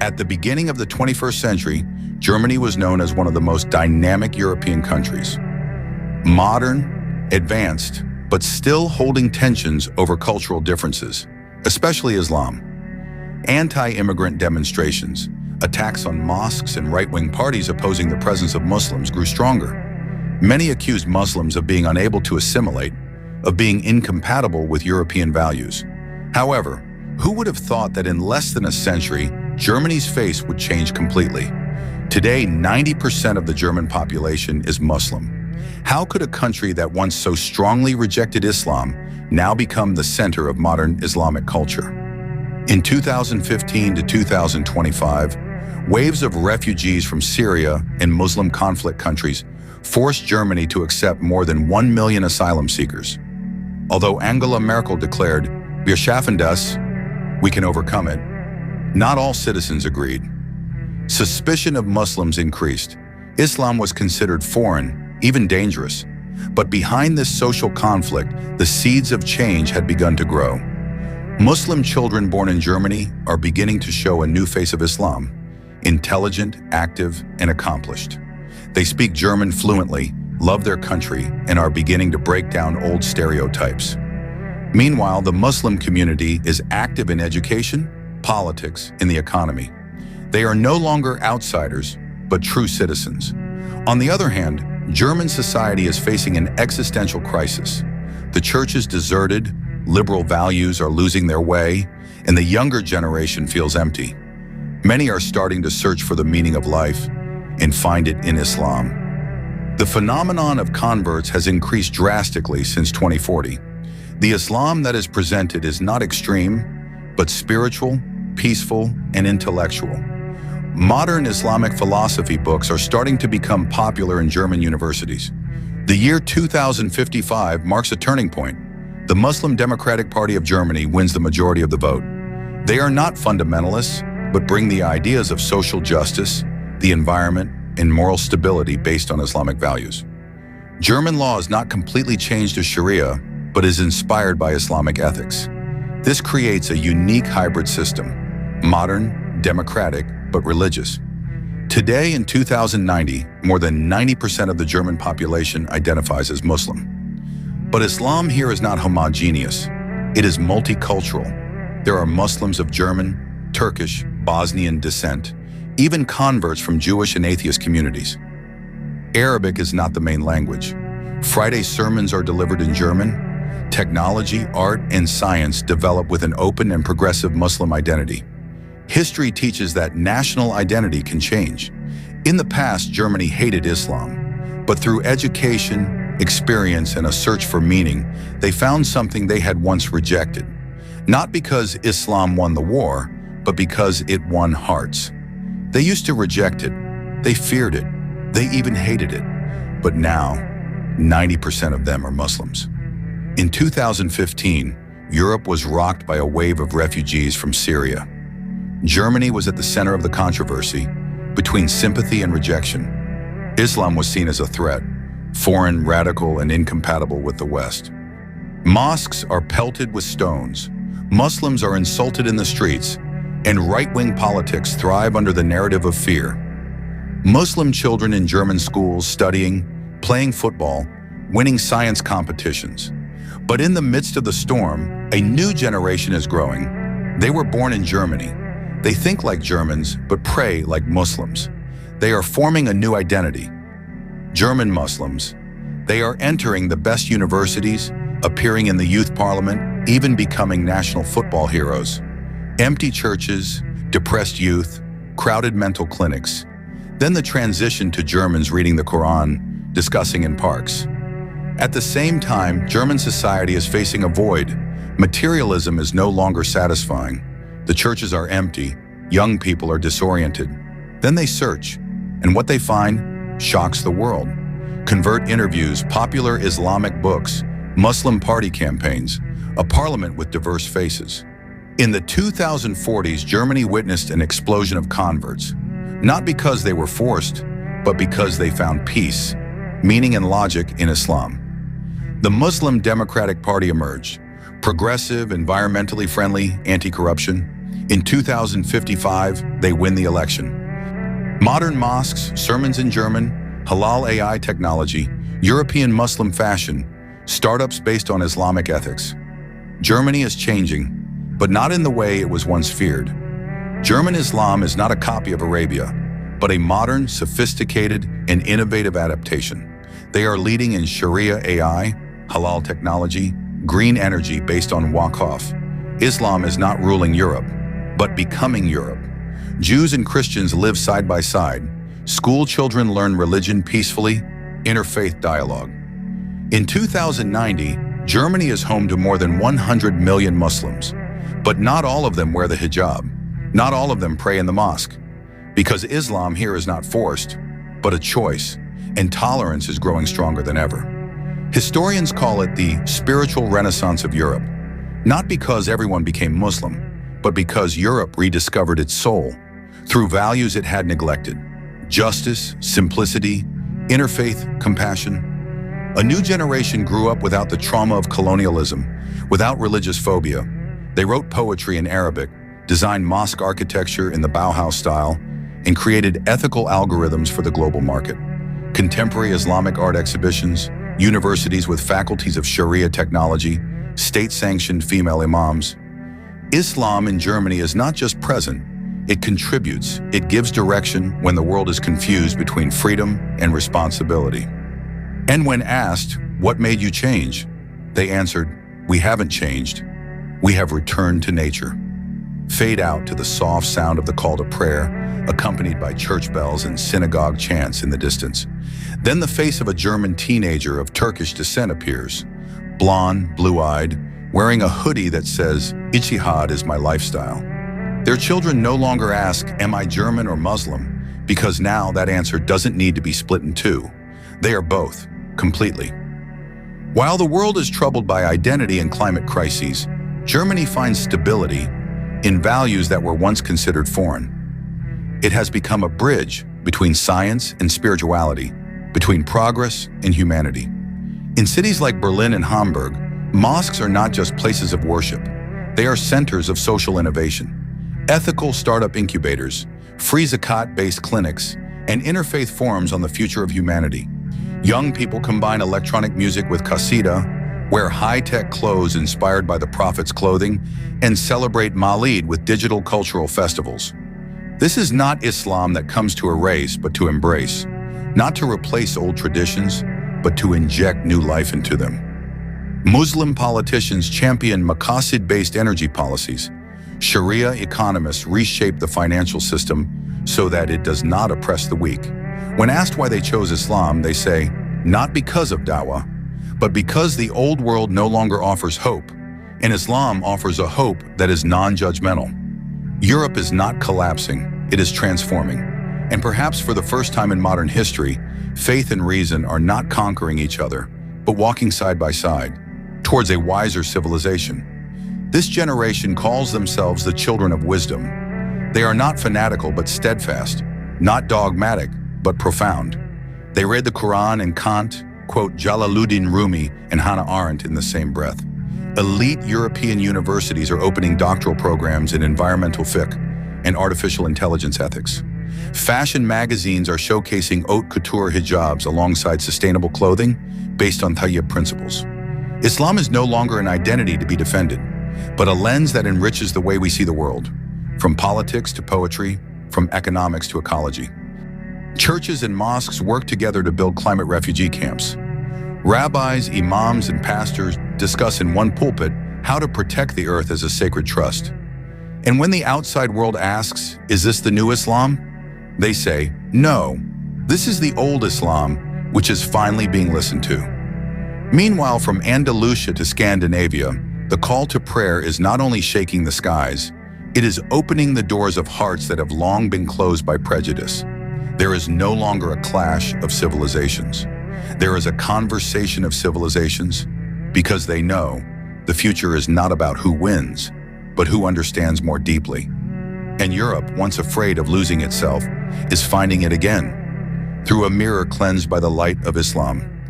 At the beginning of the 21st century, Germany was known as one of the most dynamic European countries. Modern, advanced, but still holding tensions over cultural differences, especially Islam. Anti-immigrant demonstrations, attacks on mosques and right-wing parties opposing the presence of Muslims grew stronger. Many accused Muslims of being unable to assimilate, of being incompatible with European values. However, who would have thought that in less than a century, Germany's face would change completely? Today, 90% of the German population is Muslim. How could a country that once so strongly rejected Islam now become the center of modern Islamic culture? In 2015 to 2025, waves of refugees from Syria and Muslim conflict countries forced Germany to accept more than 1 million asylum seekers. Although Angela Merkel declared, "Wir schaffen das," we can overcome it, not all citizens agreed. Suspicion of Muslims increased. Islam was considered foreign, even dangerous. But behind this social conflict, the seeds of change had begun to grow. Muslim children born in Germany are beginning to show a new face of Islam, intelligent, active, and accomplished. They speak German fluently, love their country, and are beginning to break down old stereotypes. Meanwhile, the Muslim community is active in education, politics, and the economy. They are no longer outsiders, but true citizens. On the other hand, German society is facing an existential crisis. The church is deserted, liberal values are losing their way, and the younger generation feels empty. Many are starting to search for the meaning of life and find it in Islam. The phenomenon of converts has increased drastically since 2040. The Islam that is presented is not extreme, but spiritual, peaceful, and intellectual. Modern Islamic philosophy books are starting to become popular in German universities. The year 2055 marks a turning point. The Muslim Democratic Party of Germany wins the majority of the vote. They are not fundamentalists, but bring the ideas of social justice, the environment, and moral stability based on Islamic values. German law is not completely changed to Sharia, but is inspired by Islamic ethics. This creates a unique hybrid system, modern, democratic, but religious. Today, in 2090, more than 90% of the German population identifies as Muslim. But Islam here is not homogeneous. It is multicultural. There are Muslims of German, Turkish, Bosnian descent, even converts from Jewish and atheist communities. Arabic is not the main language. Friday sermons are delivered in German. Technology, art, and science develop with an open and progressive Muslim identity. History teaches that national identity can change. In the past, Germany hated Islam, but through education, experience, and a search for meaning, they found something they had once rejected. Not because Islam won the war, but because it won hearts. They used to reject it, they feared it, they even hated it. But now, 90% of them are Muslims. In 2015, Europe was rocked by a wave of refugees from Syria. Germany was at the center of the controversy, between sympathy and rejection. Islam was seen as a threat, foreign, radical, and incompatible with the West. Mosques are pelted with stones, Muslims are insulted in the streets, and right-wing politics thrive under the narrative of fear. Muslim children in German schools studying, playing football, winning science competitions. But in the midst of the storm, a new generation is growing. They were born in Germany. They think like Germans, but pray like Muslims. They are forming a new identity. German Muslims. They are entering the best universities, appearing in the youth parliament, even becoming national football heroes. Empty churches, depressed youth, crowded mental clinics. Then the transition to Germans reading the Quran, discussing in parks. At the same time, German society is facing a void. Materialism is no longer satisfying. The churches are empty, young people are disoriented. Then they search, and what they find shocks the world. Convert interviews, popular Islamic books, Muslim party campaigns, a parliament with diverse faces. In the 2040s, Germany witnessed an explosion of converts, not because they were forced, but because they found peace, meaning and logic in Islam. The Muslim Democratic Party emerged, progressive, environmentally friendly, anti-corruption. In 2055, they win the election. Modern mosques, sermons in German, halal AI technology, European Muslim fashion, startups based on Islamic ethics. Germany is changing, but not in the way it was once feared. German Islam is not a copy of Arabia, but a modern, sophisticated, and innovative adaptation. They are leading in Sharia AI, halal technology, green energy based on Waqf. Islam is not ruling Europe, but becoming Europe. Jews and Christians live side by side. School children learn religion peacefully, interfaith dialogue. In 2090, Germany is home to more than 100 million Muslims, but not all of them wear the hijab. Not all of them pray in the mosque, because Islam here is not forced, but a choice, and tolerance is growing stronger than ever. Historians call it the spiritual renaissance of Europe, not because everyone became Muslim, but because Europe rediscovered its soul through values it had neglected: justice, simplicity, interfaith compassion. A new generation grew up without the trauma of colonialism, without religious phobia. They wrote poetry in Arabic, designed mosque architecture in the Bauhaus style, and created ethical algorithms for the global market. Contemporary Islamic art exhibitions, universities with faculties of Sharia technology, state-sanctioned female imams. Islam in Germany is not just present, it contributes, it gives direction when the world is confused between freedom and responsibility. And when asked, "What made you change?" they answered, "We haven't changed. We have returned to nature." Fade out to the soft sound of the call to prayer, accompanied by church bells and synagogue chants in the distance. Then the face of a German teenager of Turkish descent appears, blonde, blue-eyed, wearing a hoodie that says, "Ijtihad is my lifestyle." Their children no longer ask, "Am I German or Muslim?" because now that answer doesn't need to be split in two. They are both, completely. While the world is troubled by identity and climate crises, Germany finds stability in values that were once considered foreign. It has become a bridge between science and spirituality, between progress and humanity. In cities like Berlin and Hamburg, mosques are not just places of worship. They are centers of social innovation. Ethical startup incubators, free zakat-based clinics, and interfaith forums on the future of humanity. Young people combine electronic music with qasida, wear high-tech clothes inspired by the Prophet's clothing, and celebrate Mawlid with digital cultural festivals. This is not Islam that comes to erase, but to embrace. Not to replace old traditions, but to inject new life into them. Muslim politicians champion maqasid-based energy policies. Sharia economists reshape the financial system so that it does not oppress the weak. When asked why they chose Islam, they say, not because of dawah, but because the old world no longer offers hope, and Islam offers a hope that is non-judgmental. Europe is not collapsing, it is transforming. And perhaps for the first time in modern history, faith and reason are not conquering each other, but walking side by side towards a wiser civilization. This generation calls themselves the children of wisdom. They are not fanatical but steadfast, not dogmatic but profound. They read the Quran and Kant, quote Jalaluddin Rumi and Hannah Arendt in the same breath. Elite European universities are opening doctoral programs in environmental fiqh and artificial intelligence ethics. Fashion magazines are showcasing haute couture hijabs alongside sustainable clothing based on Tayyib principles. Islam is no longer an identity to be defended, but a lens that enriches the way we see the world, from politics to poetry, from economics to ecology. Churches and mosques work together to build climate refugee camps. Rabbis, imams, and pastors discuss in one pulpit how to protect the earth as a sacred trust. And when the outside world asks, is this the new Islam? They say, no, this is the old Islam, which is finally being listened to. Meanwhile, from Andalusia to Scandinavia, the call to prayer is not only shaking the skies, it is opening the doors of hearts that have long been closed by prejudice. There is no longer a clash of civilizations. There is a conversation of civilizations because they know the future is not about who wins, but who understands more deeply. And Europe, once afraid of losing itself, is finding it again through a mirror cleansed by the light of Islam.